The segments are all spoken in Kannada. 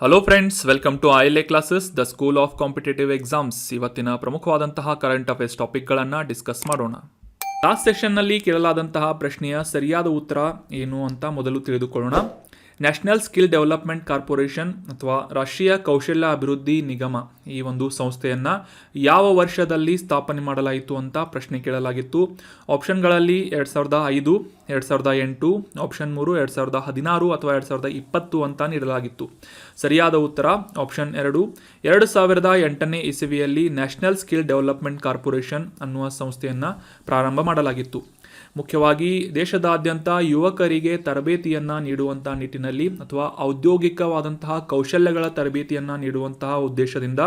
Hello friends, welcome to ILA classes, the school of competitive exams. ಇವತ್ತಿನ ಪ್ರಮುಖವಾದಂತಹ ಕರೆಂಟ್ ಅಫೇರ್ಸ್ ಟಾಪಿಕ್ಗಳನ್ನು ಡಿಸ್ಕಸ್ ಮಾಡೋಣ. ಲಾಸ್ಟ್ ಸೆಷನ್ನಲ್ಲಿ ಕೇಳಲಾದಂತಹ ಪ್ರಶ್ನೆಯ ಸರಿಯಾದ ಉತ್ತರ ಏನು ಅಂತ ಮೊದಲು ತಿಳಿದುಕೊಳ್ಳೋಣ. ನ್ಯಾಷನಲ್ ಸ್ಕಿಲ್ ಡೆವಲಪ್ಮೆಂಟ್ ಕಾರ್ಪೊರೇಷನ್ ಅಥವಾ ರಾಷ್ಟ್ರೀಯ ಕೌಶಲ್ಯ ಅಭಿವೃದ್ಧಿ ನಿಗಮ ಈ ಒಂದು ಸಂಸ್ಥೆಯನ್ನು ಯಾವ ವರ್ಷದಲ್ಲಿ ಸ್ಥಾಪನೆ ಮಾಡಲಾಯಿತು ಅಂತ ಪ್ರಶ್ನೆ ಕೇಳಲಾಗಿತ್ತು. ಆಪ್ಷನ್ಗಳಲ್ಲಿ 2005, 2008, ಆಪ್ಷನ್ 3 2016 ಅಥವಾ 2020 ಅಂತ ನೀಡಲಾಗಿತ್ತು. ಸರಿಯಾದ ಉತ್ತರ ಆಪ್ಷನ್ 2. 2008ನೇ ಇಸವಿಯಲ್ಲಿ ನ್ಯಾಷನಲ್ ಸ್ಕಿಲ್ ಡೆವಲಪ್ಮೆಂಟ್ ಕಾರ್ಪೊರೇಷನ್ ಅನ್ನುವ ಸಂಸ್ಥೆಯನ್ನು ಪ್ರಾರಂಭ ಮಾಡಲಾಗಿತ್ತು. ಮುಖ್ಯವಾಗಿ ದೇಶದಾದ್ಯಂತ ಯುವಕರಿಗೆ ತರಬೇತಿಯನ್ನು ನೀಡುವಂಥ ನಿಟ್ಟಿನಲ್ಲಿ ಅಥವಾ ಔದ್ಯೋಗಿಕವಾದಂತಹ ಕೌಶಲ್ಯಗಳ ತರಬೇತಿಯನ್ನು ನೀಡುವಂತಹ ಉದ್ದೇಶದಿಂದ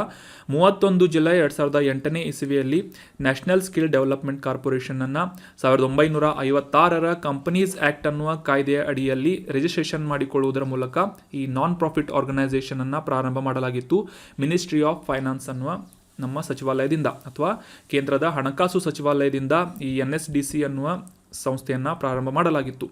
31 ಜುಲೈ 2008ನೇ ಇಸವಿಯಲ್ಲಿ ನ್ಯಾಷನಲ್ ಸ್ಕಿಲ್ ಡೆವಲಪ್ಮೆಂಟ್ ಕಾರ್ಪೊರೇಷನನ್ನು 1956ರ ಕಂಪನೀಸ್ ಆ್ಯಕ್ಟ್ ಅನ್ನುವ ಕಾಯ್ದೆಯ ಅಡಿಯಲ್ಲಿ ರಿಜಿಸ್ಟ್ರೇಷನ್ ಮಾಡಿಕೊಳ್ಳುವುದರ ಮೂಲಕ ಈ ನಾನ್ ಪ್ರಾಫಿಟ್ ಆರ್ಗನೈಸೇಷನನ್ನು ಪ್ರಾರಂಭ ಮಾಡಲಾಗಿತ್ತು. ಮಿನಿಸ್ಟ್ರಿ ಆಫ್ ಫೈನಾನ್ಸ್ ಅನ್ನುವ ನಮ್ಮ ಸಚಿವಾಲಯದಿಂದ ಅಥವಾ ಕೇಂದ್ರದ ಹಣಕಾಸು ಸಚಿವಾಲಯದಿಂದ ಈ NSDC ಅನ್ನುವ ಸಂಸ್ಥೆಯನ್ನು ಪ್ರಾರಂಭ ಮಾಡಲಾಗಿತ್ತು.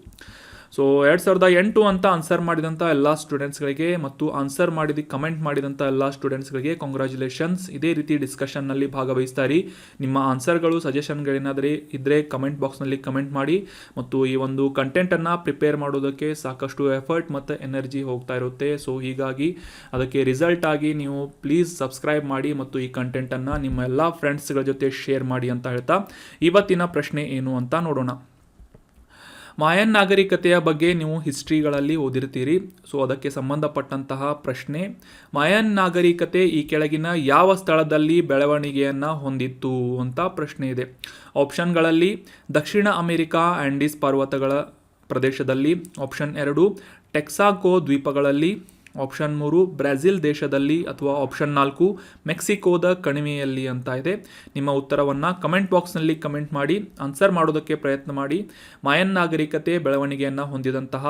ಸೊ 2008 ಅಂತ ಆನ್ಸರ್ ಮಾಡಿದಂಥ ಎಲ್ಲ ಸ್ಟೂಡೆಂಟ್ಸ್ಗಳಿಗೆ ಮತ್ತು ಆನ್ಸರ್ ಕಮೆಂಟ್ ಮಾಡಿದಂಥ ಎಲ್ಲ ಸ್ಟೂಡೆಂಟ್ಸ್ಗಳಿಗೆ ಕಾಂಗ್ರ್ಯಾಚುಲೇಷನ್ಸ್. ಇದೇ ರೀತಿ ಡಿಸ್ಕಷನ್ನಲ್ಲಿ ಭಾಗವಹಿಸ್ತಾರಿ. ನಿಮ್ಮ ಆನ್ಸರ್ಗಳು ಸಜೆಷನ್ಗಳೇನಾದರೆ ಇದ್ದರೆ ಕಮೆಂಟ್ ಬಾಕ್ಸ್ನಲ್ಲಿ ಕಮೆಂಟ್ ಮಾಡಿ. ಮತ್ತು ಈ ಒಂದು ಕಂಟೆಂಟನ್ನು ಪ್ರಿಪೇರ್ ಮಾಡೋದಕ್ಕೆ ಸಾಕಷ್ಟು ಎಫರ್ಟ್ ಮತ್ತು ಎನರ್ಜಿ ಹೋಗ್ತಾ ಇರುತ್ತೆ. ಸೊ ಹೀಗಾಗಿ ಅದಕ್ಕೆ ರಿಸಲ್ಟ್ ಆಗಿ ನೀವು ಪ್ಲೀಸ್ ಸಬ್ಸ್ಕ್ರೈಬ್ ಮಾಡಿ ಮತ್ತು ಈ ಕಂಟೆಂಟನ್ನು ನಿಮ್ಮ ಎಲ್ಲ ಫ್ರೆಂಡ್ಸ್ಗಳ ಜೊತೆ ಶೇರ್ ಮಾಡಿ ಅಂತ ಹೇಳ್ತಾ ಇವತ್ತಿನ ಪ್ರಶ್ನೆ ಏನು ಅಂತ ನೋಡೋಣ. ಮಾಯನ್ ನಾಗರಿಕತೆಯ ಬಗ್ಗೆ ನೀವು ಹಿಸ್ಟ್ರಿಗಳಲ್ಲಿ ಓದಿರ್ತೀರಿ. ಸೊ ಅದಕ್ಕೆ ಸಂಬಂಧಪಟ್ಟಂತಹ ಪ್ರಶ್ನೆ, ಮಾಯನ್ ನಾಗರಿಕತೆ ಈ ಕೆಳಗಿನ ಯಾವ ಸ್ಥಳದಲ್ಲಿ ಬೆಳವಣಿಗೆಯನ್ನು ಹೊಂದಿತ್ತು ಅಂತ ಪ್ರಶ್ನೆ ಇದೆ. ಆಪ್ಷನ್ಗಳಲ್ಲಿ ದಕ್ಷಿಣ ಅಮೆರಿಕಾ ಆಂಡೀಸ್ ಪರ್ವತಗಳ ಪ್ರದೇಶದಲ್ಲಿ, ಆಪ್ಷನ್ 2 ಟೆಕ್ಸಾಕೋ ದ್ವೀಪಗಳಲ್ಲಿ, ಆಪ್ಷನ್ 3 ಬ್ರೆಜಿಲ್ ದೇಶದಲ್ಲಿ ಅಥವಾ ಆಪ್ಷನ್ 4 ಮೆಕ್ಸಿಕೋದ ಕಣಿವೆಯಲ್ಲಿ ಅಂತ ಇದೆ. ನಿಮ್ಮ ಉತ್ತರವನ್ನು ಕಮೆಂಟ್ ಬಾಕ್ಸ್ನಲ್ಲಿ ಕಮೆಂಟ್ ಮಾಡಿ ಆನ್ಸರ್ ಮಾಡೋದಕ್ಕೆ ಪ್ರಯತ್ನ ಮಾಡಿ. ಮಾಯನ್ ನಾಗರಿಕತೆ ಬೆಳವಣಿಗೆಯನ್ನು ಹೊಂದಿದಂತಹ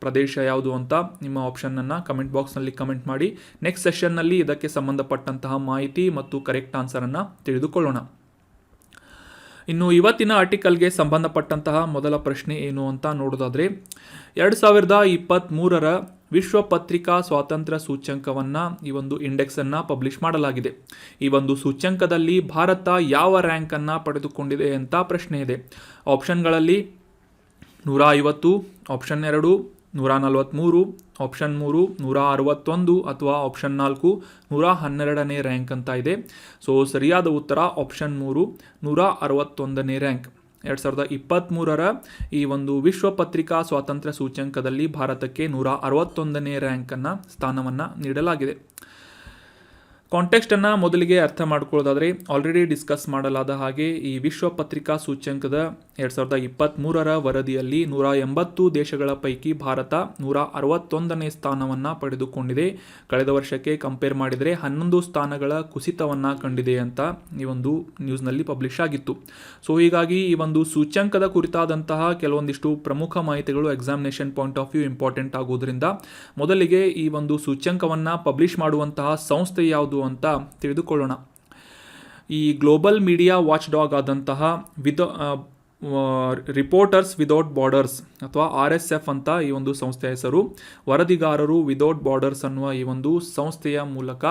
ಪ್ರದೇಶ ಯಾವುದು ಅಂತ ನಿಮ್ಮ ಆಪ್ಷನನ್ನು ಕಮೆಂಟ್ ಬಾಕ್ಸ್ನಲ್ಲಿ ಕಮೆಂಟ್ ಮಾಡಿ. ನೆಕ್ಸ್ಟ್ ಸೆಷನ್ನಲ್ಲಿ ಇದಕ್ಕೆ ಸಂಬಂಧಪಟ್ಟಂತಹ ಮಾಹಿತಿ ಮತ್ತು ಕರೆಕ್ಟ್ ಆನ್ಸರನ್ನು ತಿಳಿದುಕೊಳ್ಳೋಣ. ಇನ್ನು ಇವತ್ತಿನ ಆರ್ಟಿಕಲ್ಗೆ ಸಂಬಂಧಪಟ್ಟಂತಹ ಮೊದಲ ಪ್ರಶ್ನೆ ಏನು ಅಂತ ನೋಡೋದಾದರೆ, 2023ರ ವಿಶ್ವ ಪತ್ರಿಕಾ ಸ್ವಾತಂತ್ರ್ಯ ಸೂಚ್ಯಂಕವನ್ನು ಈ ಒಂದು ಇಂಡೆಕ್ಸನ್ನು ಪಬ್ಲಿಷ್ ಮಾಡಲಾಗಿದೆ. ಈ ಒಂದು ಸೂಚ್ಯಂಕದಲ್ಲಿ ಭಾರತ ಯಾವ ರ್ಯಾಂಕನ್ನು ಪಡೆದುಕೊಂಡಿದೆ ಅಂತ ಪ್ರಶ್ನೆ ಇದೆ. ಆಪ್ಷನ್ಗಳಲ್ಲಿ 150, ಆಪ್ಷನ್ 2 143, ಆಪ್ಷನ್ 3 161 ಅಥವಾ ಆಪ್ಷನ್ 4 112ನೇ ರ್ಯಾಂಕ್ ಅಂತ ಇದೆ. ಸೊ ಸರಿಯಾದ ಉತ್ತರ ಆಪ್ಷನ್ 3 161ನೇ ರ್ಯಾಂಕ್. 2023ರ ಈ ಒಂದು ವಿಶ್ವ ಪತ್ರಿಕಾ ಸ್ವಾತಂತ್ರ್ಯ ಸೂಚ್ಯಂಕದಲ್ಲಿ ಭಾರತಕ್ಕೆ 161ನೇ ರ್ಯಾಂಕನ್ನು ಸ್ಥಾನವನ್ನು ನೀಡಲಾಗಿದೆ. ಕಾಂಟೆಕ್ಸ್ಟನ್ನು ಮೊದಲಿಗೆ ಅರ್ಥ ಮಾಡ್ಕೊಳ್ಳೋದಾದರೆ, ಆಲ್ರೆಡಿ ಡಿಸ್ಕಸ್ ಮಾಡಲಾದ ಹಾಗೆ ಈ ವಿಶ್ವ ಪತ್ರಿಕಾ ಸೂಚ್ಯಂಕದ 2023ರ ವರದಿಯಲ್ಲಿ 180 ದೇಶಗಳ ಪೈಕಿ ಭಾರತ 161ನೇ ಸ್ಥಾನವನ್ನು ಪಡೆದುಕೊಂಡಿದೆ. ಕಳೆದ ವರ್ಷಕ್ಕೆ ಕಂಪೇರ್ ಮಾಡಿದರೆ 11 ಸ್ಥಾನಗಳ ಕುಸಿತವನ್ನು ಕಂಡಿದೆ ಅಂತ ಈ ಒಂದು ನ್ಯೂಸ್ನಲ್ಲಿ ಪಬ್ಲಿಷ್ ಆಗಿತ್ತು. ಸೊ ಹೀಗಾಗಿ ಈ ಒಂದು ಸೂಚ್ಯಂಕದ ಕುರಿತಾದಂತಹ ಕೆಲವೊಂದಿಷ್ಟು ಪ್ರಮುಖ ಮಾಹಿತಿಗಳು examination point of view important ಆಗುವುದರಿಂದ ಮೊದಲಿಗೆ ಈ ಒಂದು ಸೂಚ್ಯಂಕವನ್ನು ಪಬ್ಲಿಷ್ ಮಾಡುವಂತಹ ಸಂಸ್ಥೆ ಯಾವುದು ಅಂತ ತಿಳಿದುಕೊಳ್ಳೋಣ. ಈ ಗ್ಲೋಬಲ್ ಮೀಡಿಯಾ ವಾಚ್ ಡಾಗ್ ಆದಂತಹ ರಿಪೋರ್ಟರ್ಸ್ ವಿದೌಟ್ ಬಾರ್ಡರ್ಸ್ ಅಥವಾ RSF ಅಂತ ಈ ಒಂದು ಸಂಸ್ಥೆಯ ಹೆಸರು. ವರದಿಗಾರರು ವಿದೌಟ್ ಬಾರ್ಡರ್ಸ್ ಅನ್ನುವ ಈ ಒಂದು ಸಂಸ್ಥೆಯ ಮೂಲಕ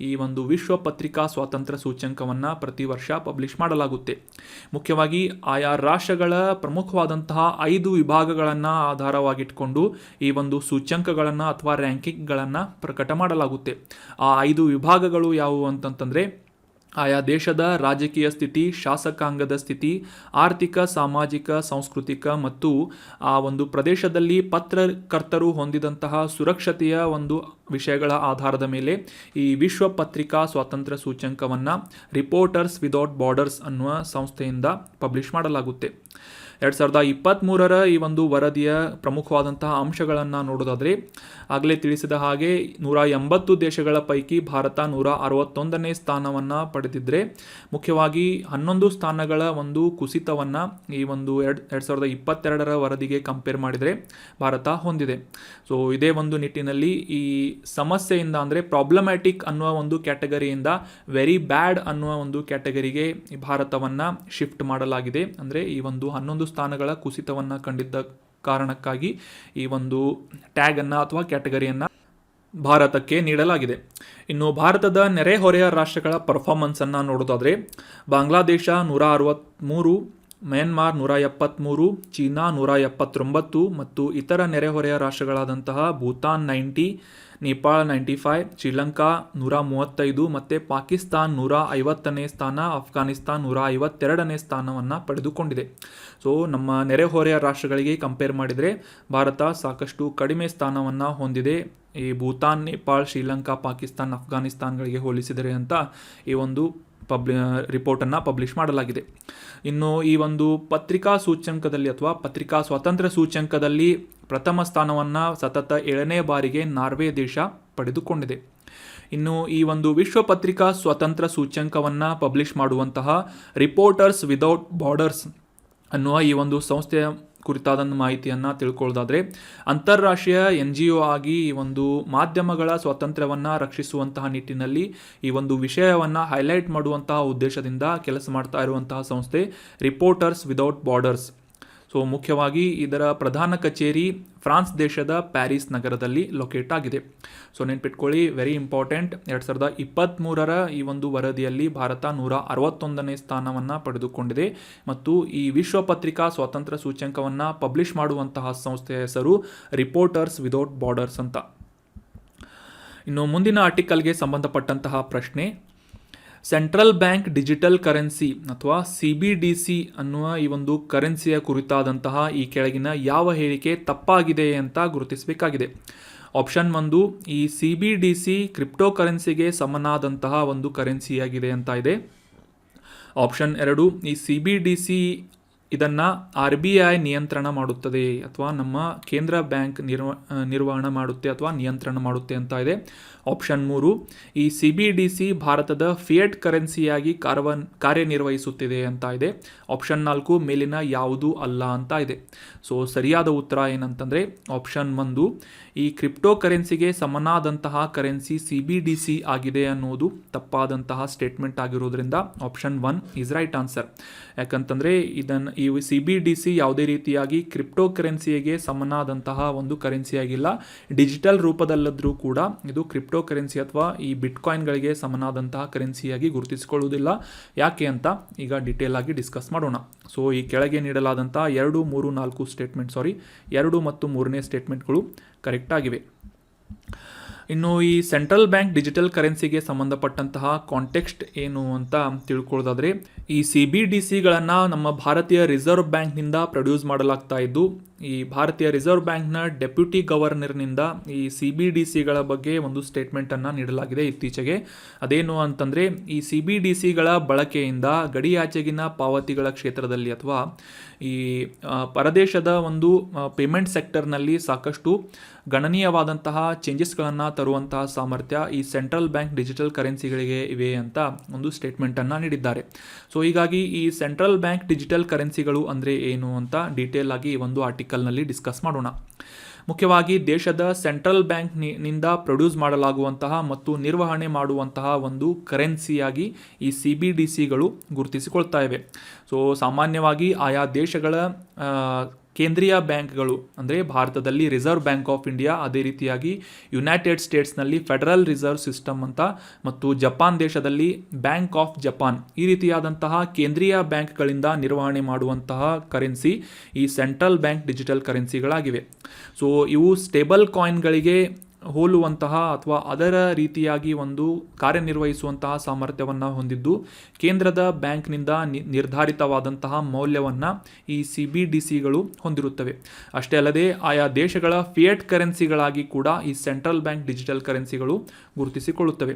ಈ ಒಂದು ವಿಶ್ವ ಪತ್ರಿಕಾ ಸ್ವಾತಂತ್ರ್ಯ ಸೂಚ್ಯಂಕವನ್ನು ಪ್ರತಿ ವರ್ಷ ಪಬ್ಲಿಷ್ ಮಾಡಲಾಗುತ್ತೆ. ಮುಖ್ಯವಾಗಿ ಆಯಾ ರಾಷ್ಟ್ರಗಳ ಪ್ರಮುಖವಾದಂತಹ 5 ವಿಭಾಗಗಳನ್ನು ಆಧಾರವಾಗಿಟ್ಕೊಂಡು ಈ ಒಂದು ಸೂಚ್ಯಂಕಗಳನ್ನು ಅಥವಾ ರ್ಯಾಂಕಿಂಗ್ಗಳನ್ನು ಪ್ರಕಟ ಮಾಡಲಾಗುತ್ತೆ. ಆ 5 ವಿಭಾಗಗಳು ಯಾವುವು ಅಂತಂತಂದರೆ, ಆಯಾ ದೇಶದ ರಾಜಕೀಯ ಸ್ಥಿತಿ, ಶಾಸಕಾಂಗದ ಸ್ಥಿತಿ, ಆರ್ಥಿಕ, ಸಾಮಾಜಿಕ, ಸಾಂಸ್ಕೃತಿಕ ಮತ್ತು ಆ ಒಂದು ಪ್ರದೇಶದಲ್ಲಿ ಪತ್ರಕರ್ತರು ಹೊಂದಿದಂತಹ ಸುರಕ್ಷತೆಯ ಒಂದು ವಿಷಯಗಳ ಆಧಾರದ ಮೇಲೆ ಈ ವಿಶ್ವ ಪತ್ರಿಕಾ ಸ್ವಾತಂತ್ರ್ಯ ಸೂಚ್ಯಂಕವನ್ನು ರಿಪೋರ್ಟರ್ಸ್ ವಿದೌಟ್ ಬಾರ್ಡರ್ಸ್ ಅನ್ನುವ ಸಂಸ್ಥೆಯಿಂದ ಪಬ್ಲಿಷ್ ಮಾಡಲಾಗುತ್ತೆ. 2023ರ ಈ ಒಂದು ವರದಿಯ ಪ್ರಮುಖವಾದಂತಹ ಅಂಶಗಳನ್ನು ನೋಡೋದಾದರೆ, ಆಗಲೇ ತಿಳಿಸಿದ ಹಾಗೆ 180 ದೇಶಗಳ ಪೈಕಿ ಭಾರತ 161ನೇ ಸ್ಥಾನವನ್ನು ಪಡೆದಿದ್ದರೆ ಮುಖ್ಯವಾಗಿ 11 ಸ್ಥಾನಗಳ ಒಂದು ಕುಸಿತವನ್ನು ಈ ಒಂದು 2022ರ ವರದಿಗೆ ಕಂಪೇರ್ ಮಾಡಿದರೆ ಭಾರತ ಹೊಂದಿದೆ. ಸೊ ಇದೇ ಒಂದು ನಿಟ್ಟಿನಲ್ಲಿ ಈ ಸಮಸ್ಯೆಯಿಂದ ಅಂದರೆ ಪ್ರಾಬ್ಲಮ್ಯಾಟಿಕ್ ಅನ್ನುವ ಒಂದು ಕ್ಯಾಟಗರಿಯಿಂದ ವೆರಿ ಬ್ಯಾಡ್ ಅನ್ನುವ ಒಂದು ಕ್ಯಾಟಗರಿಗೆ ಭಾರತವನ್ನು ಶಿಫ್ಟ್ ಮಾಡಲಾಗಿದೆ. ಅಂದರೆ ಈ ಒಂದು 11 ಸ್ಥಾನಗಳ ಕುಸಿತವನ್ನು ಕಂಡಿದ್ದ ಕಾರಣಕ್ಕಾಗಿ ಈ ಒಂದು ಟ್ಯಾಗನ್ನು ಅಥವಾ ಕ್ಯಾಟಗರಿಯನ್ನು ಭಾರತಕ್ಕೆ ನೀಡಲಾಗಿದೆ. ಇನ್ನು ಭಾರತದ ನೆರೆಹೊರೆಯ ರಾಷ್ಟ್ರಗಳ ಪರ್ಫಾರ್ಮೆನ್ಸನ್ನು ನೋಡೋದಾದರೆ ಬಾಂಗ್ಲಾದೇಶ 163, ಮ್ಯಾನ್ಮಾರ್ 173, ಚೀನಾ 179 ಮತ್ತು ಇತರ ನೆರೆಹೊರೆಯ ರಾಷ್ಟ್ರಗಳಾದಂತಹ ಭೂತಾನ್ 90, ನೇಪಾಳ 95, ಶ್ರೀಲಂಕಾ 135 ಮತ್ತು ಪಾಕಿಸ್ತಾನ್ 150ನೇ ಸ್ಥಾನ, ಅಫ್ಘಾನಿಸ್ತಾನ್ 152ನೇ ಸ್ಥಾನವನ್ನು ಪಡೆದುಕೊಂಡಿದೆ. ಸೊ ನಮ್ಮ ನೆರೆಹೊರೆಯ ರಾಷ್ಟ್ರಗಳಿಗೆ ಕಂಪೇರ್ ಮಾಡಿದರೆ ಭಾರತ ಸಾಕಷ್ಟು ಕಡಿಮೆ ಸ್ಥಾನವನ್ನು ಹೊಂದಿದೆ ಈ ಭೂತಾನ್, ನೇಪಾಳ್, ಶ್ರೀಲಂಕಾ, ಪಾಕಿಸ್ತಾನ್, ಅಫ್ಘಾನಿಸ್ತಾನ್ಗಳಿಗೆ ಹೋಲಿಸಿದರೆ ಅಂತ ಈ ಒಂದು ರಿಪೋರ್ಟನ್ನು ಪಬ್ಲಿಷ್ ಮಾಡಲಾಗಿದೆ. ಇನ್ನು ಈ ಒಂದು ಪತ್ರಿಕಾ ಸೂಚ್ಯಂಕದಲ್ಲಿ ಅಥವಾ ಪತ್ರಿಕಾ ಸ್ವಾತಂತ್ರ್ಯ ಸೂಚ್ಯಂಕದಲ್ಲಿ ಪ್ರಥಮ ಸ್ಥಾನವನ್ನು ಸತತ 7ನೇ ಬಾರಿಗೆ ನಾರ್ವೆ ದೇಶ ಪಡೆದುಕೊಂಡಿದೆ. ಇನ್ನು ಈ ಒಂದು ವಿಶ್ವ ಪತ್ರಿಕಾ ಸ್ವಾತಂತ್ರ್ಯ ಸೂಚ್ಯಂಕವನ್ನು ಪಬ್ಲಿಷ್ ಮಾಡುವಂತಹ ರಿಪೋರ್ಟರ್ಸ್ ವಿದೌಟ್ ಬಾರ್ಡರ್ಸ್ ಅನ್ನುವ ಈ ಒಂದು ಸಂಸ್ಥೆಯ ಕುರಿತಾದ ಮಾಹಿತಿಯನ್ನು ತಿಳ್ಕೊಳ್ಳೋದಾದರೆ ಅಂತಾರಾಷ್ಟ್ರೀಯ NGO ಆಗಿ ಈ ಒಂದು ಮಾಧ್ಯಮಗಳ ಸ್ವಾತಂತ್ರ್ಯವನ್ನು ರಕ್ಷಿಸುವಂತಹ ನಿಟ್ಟಿನಲ್ಲಿ ಈ ಒಂದು ವಿಷಯವನ್ನು ಹೈಲೈಟ್ ಮಾಡುವಂತಹ ಉದ್ದೇಶದಿಂದ ಕೆಲಸ ಮಾಡ್ತಾ ಇರುವಂತಹ ಸಂಸ್ಥೆ ರಿಪೋರ್ಟರ್ಸ್ ವಿದೌಟ್ ಬಾರ್ಡರ್ಸ್. ಸೊ ಮುಖ್ಯವಾಗಿ ಇದರ ಪ್ರಧಾನ ಕಚೇರಿ ಫ್ರಾನ್ಸ್ ದೇಶದ ಪ್ಯಾರಿಸ್ ನಗರದಲ್ಲಿ ಲೊಕೇಟ್ ಆಗಿದೆ. ಸೊ ನೆನ್ಪಿಟ್ಕೊಳ್ಳಿ, ವೆರಿ ಇಂಪಾರ್ಟೆಂಟ್. 2023ರ ಈ ಒಂದು ವರದಿಯಲ್ಲಿ ಭಾರತ 161ನೇ ಸ್ಥಾನವನ್ನು ಪಡೆದುಕೊಂಡಿದೆ ಮತ್ತು ಈ ವಿಶ್ವ ಪತ್ರಿಕಾ ಸ್ವಾತಂತ್ರ್ಯ ಸೂಚ್ಯಂಕವನ್ನು ಪಬ್ಲಿಷ್ ಮಾಡುವಂತಹ ಸಂಸ್ಥೆಯ ಹೆಸರು ರಿಪೋರ್ಟರ್ಸ್ ವಿದೌಟ್ ಬಾರ್ಡರ್ಸ್ ಅಂತ. ಇನ್ನು ಮುಂದಿನ ಆರ್ಟಿಕಲ್ಗೆ ಸಂಬಂಧಪಟ್ಟಂತಹ ಪ್ರಶ್ನೆ, ಸೆಂಟ್ರಲ್ ಬ್ಯಾಂಕ್ ಡಿಜಿಟಲ್ ಕರೆನ್ಸಿ ಅಥವಾ CBDC ಅನ್ನುವ ಈ ಒಂದು ಕರೆನ್ಸಿಯ ಕುರಿತಾದಂತಹ ಈ ಕೆಳಗಿನ ಯಾವ ಹೇಳಿಕೆ ತಪ್ಪಾಗಿದೆ ಅಂತ ಗುರುತಿಸಬೇಕಾಗಿದೆ. ಆಪ್ಷನ್ 1, ಈ CBDC ಕ್ರಿಪ್ಟೋ ಕರೆನ್ಸಿಗೆ ಸಮನಾದಂತಹ ಒಂದು ಕರೆನ್ಸಿಯಾಗಿದೆ ಅಂತ ಇದೆ. ಆಪ್ಷನ್ 2, ಈ CBDC ಇದನ್ನು RBI ನಿಯಂತ್ರಣ ಮಾಡುತ್ತದೆ ಅಥವಾ ನಮ್ಮ ಕೇಂದ್ರ ಬ್ಯಾಂಕ್ ನಿರ್ವಹಣೆ ಮಾಡುತ್ತೆ ಅಥವಾ ನಿಯಂತ್ರಣ ಮಾಡುತ್ತೆ ಅಂತ ಇದೆ. ಆಪ್ಷನ್ 3, ಈ CBDC ಭಾರತದ ಫಿಯಟ್ ಕರೆನ್ಸಿಯಾಗಿ ಕಾರ್ಯನಿರ್ವಹಿಸುತ್ತಿದೆ ಅಂತ ಇದೆ. ಆಪ್ಷನ್ 4, ಮೇಲಿನ ಯಾವುದೂ ಅಲ್ಲ ಅಂತ ಇದೆ. ಸೊ ಸರಿಯಾದ ಉತ್ತರ ಏನಂತಂದರೆ ಆಪ್ಷನ್ 1, ಈ ಕ್ರಿಪ್ಟೋ ಕರೆನ್ಸಿಗೆ ಸಮನಾದಂತಹ ಕರೆನ್ಸಿ CBDC ಆಗಿದೆ ಅನ್ನೋದು ತಪ್ಪಾದಂತಹ ಸ್ಟೇಟ್ಮೆಂಟ್ ಆಗಿರೋದ್ರಿಂದ ಆಪ್ಷನ್ 1 ಈಸ್ ರೈಟ್ ಆನ್ಸರ್. ಯಾಕಂತಂದರೆ ಈ CBDC ಯಾವುದೇ ರೀತಿಯಾಗಿ ಕ್ರಿಪ್ಟೋ ಕರೆನ್ಸಿಗೆ ಸಮನಾದಂತಹ ಒಂದು ಕರೆನ್ಸಿಯಾಗಿಲ್ಲ. ಡಿಜಿಟಲ್ ರೂಪದಲ್ಲಾದರೂ ಕೂಡ ಇದು ಕ್ರಿಪ್ಟೋ ಕರೆನ್ಸಿ ಅಥವಾ ಈ ಬಿಟ್ಕಾಯಿನ್ಗಳಿಗೆ ಸಮನಾದಂತಹ ಕರೆನ್ಸಿಯಾಗಿ ಗುರುತಿಸಿಕೊಳ್ಳುವುದಿಲ್ಲ. ಯಾಕೆ ಅಂತ ಈಗ ಡೀಟೇಲ್ ಆಗಿ ಡಿಸ್ಕಸ್ ಮಾಡೋಣ. ಸೊ ಈ ಕೆಳಗೆ ನೀಡಲಾದಂತಹ 2, 3, 4 ಸ್ಟೇಟ್ಮೆಂಟ್ 2 ಮತ್ತು 3ನೇ ಸ್ಟೇಟ್ಮೆಂಟ್ಗಳು ಕರೆಕ್ಟ್ ಆಗಿವೆ. ಇನ್ನು ಈ ಸೆಂಟ್ರಲ್ ಬ್ಯಾಂಕ್ ಡಿಜಿಟಲ್ ಕರೆನ್ಸಿಗೆ ಸಂಬಂಧಪಟ್ಟಂತಹ ಕಾಂಟೆಕ್ಸ್ಟ್ ಏನು ಅಂತ ತಿಳ್ಕೊಳ್ಳೋದಾದರೆ ಈ CBDCಗಳನ್ನು ನಮ್ಮ ಭಾರತೀಯ ರಿಸರ್ವ್ ಬ್ಯಾಂಕ್ನಿಂದ ಪ್ರೊಡ್ಯೂಸ್ ಮಾಡಲಾಗ್ತಾ ಇದ್ದು ಈ ಭಾರತೀಯ ರಿಸರ್ವ್ ಬ್ಯಾಂಕ್ನ ಡೆಪ್ಯೂಟಿ ಗವರ್ನರ್ನಿಂದ ಈ CBDCಗಳ ಬಗ್ಗೆ ಒಂದು ಸ್ಟೇಟ್ಮೆಂಟನ್ನು ನೀಡಲಾಗಿದೆ ಇತ್ತೀಚೆಗೆ. ಅದೇನು ಅಂತಂದರೆ ಈ CBDCಗಳ ಬಳಕೆಯಿಂದ ಗಡಿಯಾಚೆಗಿನ ಪಾವತಿಗಳ ಕ್ಷೇತ್ರದಲ್ಲಿ ಅಥವಾ ಈ ಪರದೇಶದ ಒಂದು ಪೇಮೆಂಟ್ ಸೆಕ್ಟರ್ನಲ್ಲಿ ಸಾಕಷ್ಟು ಗಣನೀಯವಾದಂತಹ ಚೇಂಜಸ್ಗಳನ್ನು ತರುವಂತಹ ಸಾಮರ್ಥ್ಯ ಈ ಸೆಂಟ್ರಲ್ ಬ್ಯಾಂಕ್ ಡಿಜಿಟಲ್ ಕರೆನ್ಸಿಗಳಿಗೆ ಇವೆ ಅಂತ ಒಂದು ಸ್ಟೇಟ್ಮೆಂಟನ್ನು ನೀಡಿದ್ದಾರೆ. ಸೊ ಹೀಗಾಗಿ ಈ ಸೆಂಟ್ರಲ್ ಬ್ಯಾಂಕ್ ಡಿಜಿಟಲ್ ಕರೆನ್ಸಿಗಳು ಅಂದರೆ ಏನು ಅಂತ ಡೀಟೇಲ್ ಆಗಿ ಈ ಒಂದು ಆರ್ಟಿಕಲ್ನಲ್ಲಿ ಡಿಸ್ಕಸ್ ಮಾಡೋಣ. ಮುಖ್ಯವಾಗಿ ದೇಶದ ಸೆಂಟ್ರಲ್ ಬ್ಯಾಂಕ್ನಿಂದ ಪ್ರೊಡ್ಯೂಸ್ ಮಾಡಲಾಗುವಂತಹ ಮತ್ತು ನಿರ್ವಹಣೆ ಮಾಡುವಂತಹ ಒಂದು ಕರೆನ್ಸಿಯಾಗಿ ಈ CBDCಗಳು ಗುರುತಿಸಿಕೊಳ್ತಾ ಇವೆ. ಸೊ ಸಾಮಾನ್ಯವಾಗಿ ಆಯಾ ದೇಶಗಳ ಕೇಂದ್ರೀಯ ಬ್ಯಾಂಕ್ಗಳು ಅಂದರೆ ಭಾರತದಲ್ಲಿ ರಿಸರ್ವ್ ಬ್ಯಾಂಕ್ ಆಫ್ ಇಂಡಿಯಾ, ಅದೇ ರೀತಿಯಾಗಿ ಯುನೈಟೆಡ್ ಸ್ಟೇಟ್ಸ್ನಲ್ಲಿ ಫೆಡರಲ್ ರಿಸರ್ವ್ ಸಿಸ್ಟಮ್ ಅಂತ ಮತ್ತು ಜಪಾನ್ ದೇಶದಲ್ಲಿ ಬ್ಯಾಂಕ್ ಆಫ್ ಜಪಾನ್, ಈ ರೀತಿಯಾದಂತಹ ಕೇಂದ್ರೀಯ ಬ್ಯಾಂಕ್ಗಳಿಂದ ನಿರ್ವಹಣೆ ಮಾಡುವಂತಹ ಕರೆನ್ಸಿ ಈ ಸೆಂಟ್ರಲ್ ಬ್ಯಾಂಕ್ ಡಿಜಿಟಲ್ ಕರೆನ್ಸಿಗಳಾಗಿವೆ. ಸೊ ಇವು ಸ್ಟೇಬಲ್ ಕಾಯಿನ್ಗಳಿಗೆ ಹೋಲುವಂತಹ ಅಥವಾ ಅದರ ರೀತಿಯಾಗಿ ಒಂದು ಕಾರ್ಯನಿರ್ವಹಿಸುವಂತಹ ಸಾಮರ್ಥ್ಯವನ್ನು ಹೊಂದಿದ್ದು ಕೇಂದ್ರದ ಬ್ಯಾಂಕ್ನಿಂದ ನಿರ್ಧಾರಿತವಾದಂತಹ ಮೌಲ್ಯವನ್ನು ಈ CBDCಗಳು ಹೊಂದಿರುತ್ತವೆ. ಅಷ್ಟೇ ಅಲ್ಲದೆ ಆಯಾ ದೇಶಗಳ ಫಿಯಟ್ ಕರೆನ್ಸಿಗಳಾಗಿ ಕೂಡ ಈ ಸೆಂಟ್ರಲ್ ಬ್ಯಾಂಕ್ ಡಿಜಿಟಲ್ ಕರೆನ್ಸಿಗಳು ಗುರುತಿಸಿಕೊಳ್ಳುತ್ತವೆ.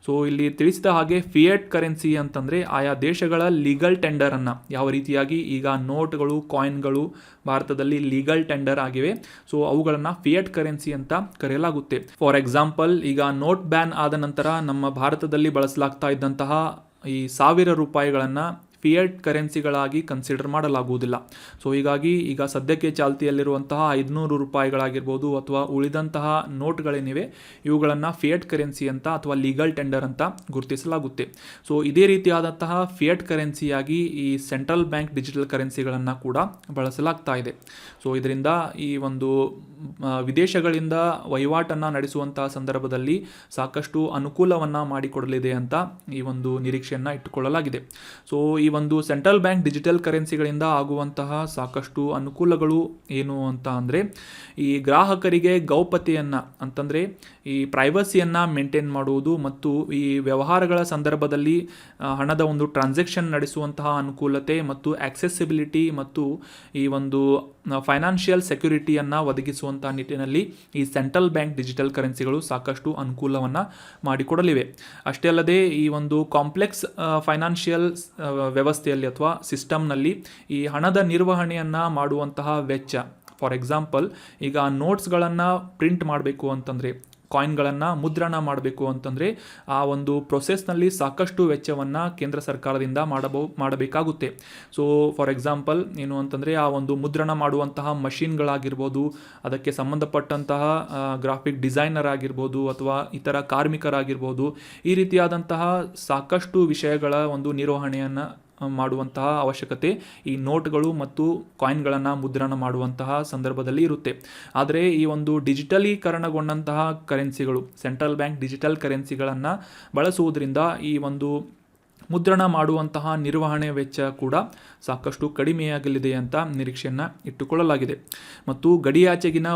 ಸೊ ಇಲ್ಲಿ ತಿಳಿಸಿದ ಹಾಗೆ ಫಿಯಟ್ ಕರೆನ್ಸಿ ಅಂತಂದರೆ ಆಯಾ ದೇಶಗಳ ಲೀಗಲ್ ಟೆಂಡರನ್ನು, ಯಾವ ರೀತಿಯಾಗಿ ಈಗ ನೋಟ್ಗಳು, ಕಾಯಿನ್ಗಳು ಭಾರತದಲ್ಲಿ ಲೀಗಲ್ ಟೆಂಡರ್ ಆಗಿವೆ, ಸೊ ಅವುಗಳನ್ನು ಫಿಯಟ್ ಕರೆನ್ಸಿ ಅಂತ ಕರೆಯಲಾಗುತ್ತೆ. ಫಾರ್ ಎಕ್ಸಾಂಪಲ್, ಈಗ ನೋಟ್ ಬ್ಯಾನ್ ಆದ ನಂತರ ನಮ್ಮ ಭಾರತದಲ್ಲಿ ಬಳಸಲಾಗ್ತಾ ಇದ್ದಂತಹ ಈ 1000 ರೂಪಾಯಿಗಳನ್ನು ಫಿಯಟ್ ಕರೆನ್ಸಿಗಳಾಗಿ ಕನ್ಸಿಡರ್ ಮಾಡಲಾಗುವುದಿಲ್ಲ. ಸೊ ಹೀಗಾಗಿ ಈಗ ಸದ್ಯಕ್ಕೆ ಚಾಲ್ತಿಯಲ್ಲಿರುವಂತಹ 500 ರೂಪಾಯಿಗಳಾಗಿರ್ಬೋದು ಅಥವಾ ಉಳಿದಂತಹ ನೋಟ್ಗಳೇನಿವೆ ಇವುಗಳನ್ನು ಫಿಯಟ್ ಕರೆನ್ಸಿ ಅಂತ ಅಥವಾ ಲೀಗಲ್ ಟೆಂಡರ್ ಅಂತ ಗುರುತಿಸಲಾಗುತ್ತೆ. ಸೊ ಇದೇ ರೀತಿಯಾದಂತಹ ಫಿಯಟ್ ಕರೆನ್ಸಿಯಾಗಿ ಈ ಸೆಂಟ್ರಲ್ ಬ್ಯಾಂಕ್ ಡಿಜಿಟಲ್ ಕರೆನ್ಸಿಗಳನ್ನು ಕೂಡ ಬಳಸಲಾಗ್ತಾ ಇದೆ. ಸೊ ಇದರಿಂದ ಈ ಒಂದು ವಿದೇಶಗಳಿಂದ ವಹಿವಾಟನ್ನು ನಡೆಸುವಂತಹ ಸಂದರ್ಭದಲ್ಲಿ ಸಾಕಷ್ಟು ಅನುಕೂಲವನ್ನು ಮಾಡಿಕೊಡಲಿದೆ ಅಂತ ಈ ಒಂದು ನಿರೀಕ್ಷೆಯನ್ನು ಇಟ್ಟುಕೊಳ್ಳಲಾಗಿದೆ. ಸೊ ಈ ಒಂದು ಸೆಂಟ್ರಲ್ ಬ್ಯಾಂಕ್ ಡಿಜಿಟಲ್ ಕರೆನ್ಸಿಗಳಿಂದ ಆಗುವಂತಹ ಸಾಕಷ್ಟು ಅನುಕೂಲಗಳು ಏನು ಅಂತ ಅಂದರೆ, ಈ ಗ್ರಾಹಕರಿಗೆ ಗೌಪ್ಯತೆಯನ್ನು ಅಂತಂದರೆ ಈ ಪ್ರೈವಸಿಯನ್ನು ಮೇಂಟೈನ್ ಮಾಡುವುದು ಮತ್ತು ಈ ವ್ಯವಹಾರಗಳ ಸಂದರ್ಭದಲ್ಲಿ ಹಣದ ಒಂದು ಟ್ರಾನ್ಸಾಕ್ಷನ್ ನಡೆಸುವಂತಹ ಅನುಕೂಲತೆ ಮತ್ತು ಆಕ್ಸೆಸಿಬಿಲಿಟಿ ಮತ್ತು ಈ ಒಂದು ಫೈನಾನ್ಷಿಯಲ್ ಸೆಕ್ಯುರಿಟಿಯನ್ನು ಒದಗಿಸುವಂಥ ನಿಟ್ಟಿನಲ್ಲಿ ಈ ಸೆಂಟ್ರಲ್ ಬ್ಯಾಂಕ್ ಡಿಜಿಟಲ್ ಕರೆನ್ಸಿಗಳು ಸಾಕಷ್ಟು ಅನುಕೂಲವನ್ನು ಮಾಡಿಕೊಡಲಿವೆ. ಅಷ್ಟೇ ಅಲ್ಲದೆ ಈ ಒಂದು ಕಾಂಪ್ಲೆಕ್ಸ್ ಫೈನಾನ್ಷಿಯಲ್ ವ್ಯವಸ್ಥೆಯಲ್ಲಿ ಅಥವಾ ಸಿಸ್ಟಮ್ನಲ್ಲಿ ಈ ಹಣದ ನಿರ್ವಹಣೆಯನ್ನು ಮಾಡುವಂತಹ ವೆಚ್ಚ, ಫಾರ್ ಎಕ್ಸಾಂಪಲ್ ಈಗ ನೋಟ್ಸ್ಗಳನ್ನು ಪ್ರಿಂಟ್ ಮಾಡಬೇಕು ಅಂತಂದರೆ, ಕಾಯಿನ್ಗಳನ್ನು ಮುದ್ರಣ ಮಾಡಬೇಕು ಅಂತಂದರೆ ಆ ಒಂದು ಪ್ರೊಸೆಸ್ನಲ್ಲಿ ಸಾಕಷ್ಟು ವೆಚ್ಚವನ್ನು ಕೇಂದ್ರ ಸರ್ಕಾರದಿಂದ ಮಾಡಬೇಕಾಗುತ್ತೆ. ಸೊ ಫಾರ್ ಎಕ್ಸಾಂಪಲ್ ಏನು ಅಂತಂದರೆ ಆ ಒಂದು ಮುದ್ರಣ ಮಾಡುವಂತಹ ಮಷಿನ್ಗಳಾಗಿರ್ಬೋದು, ಅದಕ್ಕೆ ಸಂಬಂಧಪಟ್ಟಂತಹ ಗ್ರಾಫಿಕ್ ಡಿಸೈನರ್ ಆಗಿರ್ಬೋದು ಅಥವಾ ಇತರ ಕಾರ್ಮಿಕರಾಗಿರ್ಬೋದು, ಈ ರೀತಿಯಾದಂತಹ ಸಾಕಷ್ಟು ವಿಷಯಗಳ ಒಂದು ನಿರ್ವಹಣೆಯನ್ನು ಮಾಡುವಂತಹ ಅವಶ್ಯಕತೆ ಈ ನೋಟ್ಗಳು ಮತ್ತು ಕಾಯಿನ್ಗಳನ್ನು ಮುದ್ರಣ ಮಾಡುವಂತಹ ಸಂದರ್ಭದಲ್ಲಿ ಇರುತ್ತೆ. ಆದರೆ ಈ ಒಂದು ಡಿಜಿಟಲೀಕರಣಗೊಂಡಂತಹ ಕರೆನ್ಸಿಗಳು, ಸೆಂಟ್ರಲ್ ಬ್ಯಾಂಕ್ ಡಿಜಿಟಲ್ ಕರೆನ್ಸಿಗಳನ್ನು ಬಳಸುವುದರಿಂದ ಈ ಒಂದು ಮುದ್ರಣ ಮಾಡುವಂತಹ ನಿರ್ವಹಣೆ ವೆಚ್ಚ ಕೂಡ ಸಾಕಷ್ಟು ಕಡಿಮೆಯಾಗಲಿದೆ ಅಂತ ನಿರೀಕ್ಷೆಯನ್ನು ಇಟ್ಟುಕೊಳ್ಳಲಾಗಿದೆ. ಮತ್ತು ಗಡಿಯಾಚೆಗಿನ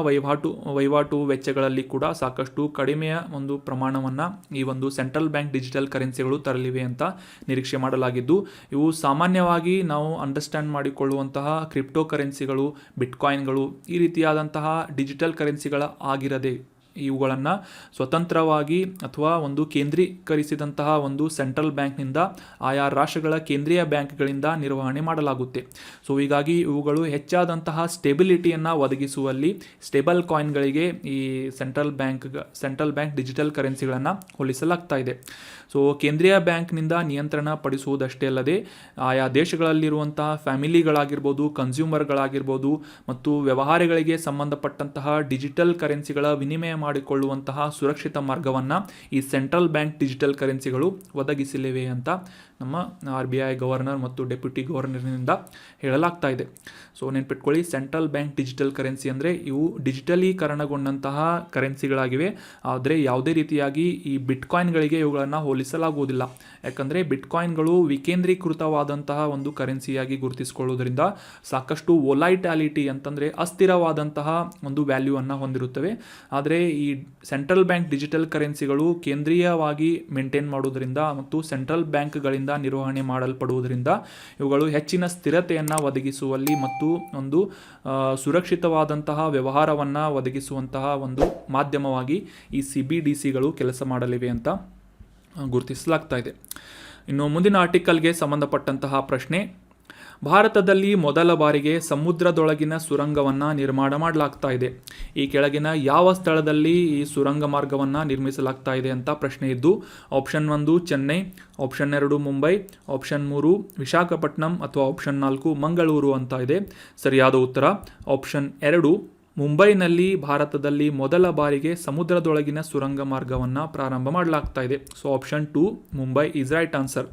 ವಹಿವಾಟು ವೆಚ್ಚಗಳಲ್ಲಿ ಕೂಡ ಸಾಕಷ್ಟು ಕಡಿಮೆಯ ಒಂದು ಪ್ರಮಾಣವನ್ನು ಈ ಒಂದು ಸೆಂಟ್ರಲ್ ಬ್ಯಾಂಕ್ ಡಿಜಿಟಲ್ ಕರೆನ್ಸಿಗಳು ತರಲಿವೆ ಅಂತ ನಿರೀಕ್ಷೆ ಮಾಡಲಾಗಿದ್ದು, ಇವು ಸಾಮಾನ್ಯವಾಗಿ ನಾವು ಅಂಡರ್ಸ್ಟ್ಯಾಂಡ್ ಮಾಡಿಕೊಳ್ಳುವಂತಹ ಕ್ರಿಪ್ಟೋ ಕರೆನ್ಸಿಗಳು, ಬಿಟ್ಕಾಯಿನ್ಗಳು ಈ ರೀತಿಯಾದಂತಹ ಡಿಜಿಟಲ್ ಕರೆನ್ಸಿಗಳ ಆಗಿರದೆ ಇವುಗಳನ್ನು ಸ್ವತಂತ್ರವಾಗಿ ಅಥವಾ ಒಂದು ಕೇಂದ್ರೀಕರಿಸಿದಂತಹ ಒಂದು ಸೆಂಟ್ರಲ್ ಬ್ಯಾಂಕ್ನಿಂದ ಆಯಾ ರಾಷ್ಟ್ರಗಳ ಕೇಂದ್ರೀಯ ಬ್ಯಾಂಕ್ಗಳಿಂದ ನಿರ್ವಹಣೆ ಮಾಡಲಾಗುತ್ತೆ. ಸೊ ಹೀಗಾಗಿ ಇವುಗಳು ಹೆಚ್ಚಾದಂತಹ ಸ್ಟೆಬಿಲಿಟಿಯನ್ನು ಒದಗಿಸುವಲ್ಲಿ ಸ್ಟೇಬಲ್ ಕಾಯಿನ್ಗಳಿಗೆ ಈ ಸೆಂಟ್ರಲ್ ಬ್ಯಾಂಕ್ ಡಿಜಿಟಲ್ ಕರೆನ್ಸಿಗಳನ್ನು ಹೋಲಿಸಲಾಗ್ತಾ ಇದೆ. ಸೊ ಕೇಂದ್ರೀಯ ಬ್ಯಾಂಕ್ನಿಂದ ನಿಯಂತ್ರಣ ಪಡಿಸುವುದಷ್ಟೇ ಅಲ್ಲದೆ ಆಯಾ ದೇಶಗಳಲ್ಲಿರುವಂತಹ ಫ್ಯಾಮಿಲಿಗಳಾಗಿರ್ಬೋದು, ಕನ್ಸ್ಯೂಮರ್ಗಳಾಗಿರ್ಬೋದು ಮತ್ತು ವ್ಯವಹಾರಗಳಿಗೆ ಸಂಬಂಧಪಟ್ಟಂತಹ ಡಿಜಿಟಲ್ ಕರೆನ್ಸಿಗಳ ವಿನಿಮಯ ಮಾಡಿಕೊಳ್ಳುವಂತಹ ಸುರಕ್ಷಿತ ಮಾರ್ಗವನ್ನು ಈ ಸೆಂಟ್ರಲ್ ಬ್ಯಾಂಕ್ ಡಿಜಿಟಲ್ ಕರೆನ್ಸಿಗಳು ಒದಗಿಸಲಿವೆ ಅಂತ ನಮ್ಮ RBI ಗವರ್ನರ್ ಮತ್ತು ಡೆಪ್ಯೂಟಿ ಗವರ್ನರ್ನಿಂದ ಹೇಳಲಾಗ್ತಾ ಇದೆ. ಸೊ ನೆನ್ಪಿಟ್ಕೊಳ್ಳಿ, ಸೆಂಟ್ರಲ್ ಬ್ಯಾಂಕ್ ಡಿಜಿಟಲ್ ಕರೆನ್ಸಿ ಅಂದರೆ ಇವು ಡಿಜಿಟಲೀಕರಣಗೊಂಡಂತಹ ಕರೆನ್ಸಿಗಳಾಗಿವೆ. ಆದರೆ ಯಾವುದೇ ರೀತಿಯಾಗಿ ಈ ಬಿಟ್ಕಾಯಿನ್ಗಳಿಗೆ ಇವುಗಳನ್ನು ಹೋಲಿಸಲಾಗುವುದಿಲ್ಲ. ಯಾಕಂದರೆ ಬಿಟ್ಕಾಯಿನ್ಗಳು ವಿಕೇಂದ್ರೀಕೃತವಾದಂತಹ ಒಂದು ಕರೆನ್ಸಿಯಾಗಿ ಗುರುತಿಸಿಕೊಳ್ಳುವುದರಿಂದ ಸಾಕಷ್ಟು ವೊಲೈಟಾಲಿಟಿ ಅಂತಂದರೆ ಅಸ್ಥಿರವಾದಂತಹ ಒಂದು ವ್ಯಾಲ್ಯೂವನ್ನು ಹೊಂದಿರುತ್ತವೆ. ಆದರೆ ಈ ಸೆಂಟ್ರಲ್ ಬ್ಯಾಂಕ್ ಡಿಜಿಟಲ್ ಕರೆನ್ಸಿಗಳು ಕೇಂದ್ರೀಯವಾಗಿ ಮೇಂಟೈನ್ ಮಾಡುವುದರಿಂದ ಮತ್ತು ಸೆಂಟ್ರಲ್ ಬ್ಯಾಂಕ್ಗಳಿಂದ ನಿರ್ವಹಣೆ ಮಾಡಲ್ಪಡುವುದರಿಂದ ಇವುಗಳು ಹೆಚ್ಚಿನ ಸ್ಥಿರತೆಯನ್ನು ಒದಗಿಸುವಲ್ಲಿ ಮತ್ತು ಒಂದು ಸುರಕ್ಷಿತವಾದಂತಹ ವ್ಯವಹಾರವನ್ನು ಒದಗಿಸುವಂತಹ ಒಂದು ಮಾಧ್ಯಮವಾಗಿ ಈ CBDCಗಳು ಕೆಲಸ ಮಾಡಲಿವೆ ಅಂತ ಗುರುತಿಸಲಾಗ್ತಾ ಇದೆ. ಇನ್ನು ಮುಂದಿನ ಆರ್ಟಿಕಲ್ಗೆ ಸಂಬಂಧಪಟ್ಟಂತಹ ಪ್ರಶ್ನೆ, ಭಾರತದಲ್ಲಿ ಮೊದಲ ಬಾರಿಗೆ ಸಮುದ್ರದೊಳಗಿನ ಸುರಂಗವನ್ನು ನಿರ್ಮಾಣ ಮಾಡಲಾಗ್ತಾ ಇದೆ. ಈ ಕೆಳಗಿನ ಯಾವ ಸ್ಥಳದಲ್ಲಿ ಈ ಸುರಂಗ ಮಾರ್ಗವನ್ನು ನಿರ್ಮಿಸಲಾಗ್ತಾ ಇದೆ ಅಂತ ಪ್ರಶ್ನೆ ಇದ್ದು, option 1 Chennai, option 2 Mumbai, option 3 Visakhapatnam ಅಥವಾ ಆಪ್ಷನ್ 4 ಮಂಗಳೂರು ಅಂತ ಇದೆ. ಸರಿಯಾದ ಉತ್ತರ ಆಪ್ಷನ್ 2 ಮುಂಬೈನಲ್ಲಿ ಭಾರತದಲ್ಲಿ ಮೊದಲ ಬಾರಿಗೆ ಸಮುದ್ರದೊಳಗಿನ ಸುರಂಗ ಮಾರ್ಗವನ್ನು ಪ್ರಾರಂಭ ಮಾಡಲಾಗ್ತಾ ಇದೆ. So option 2 Mumbai is right answer.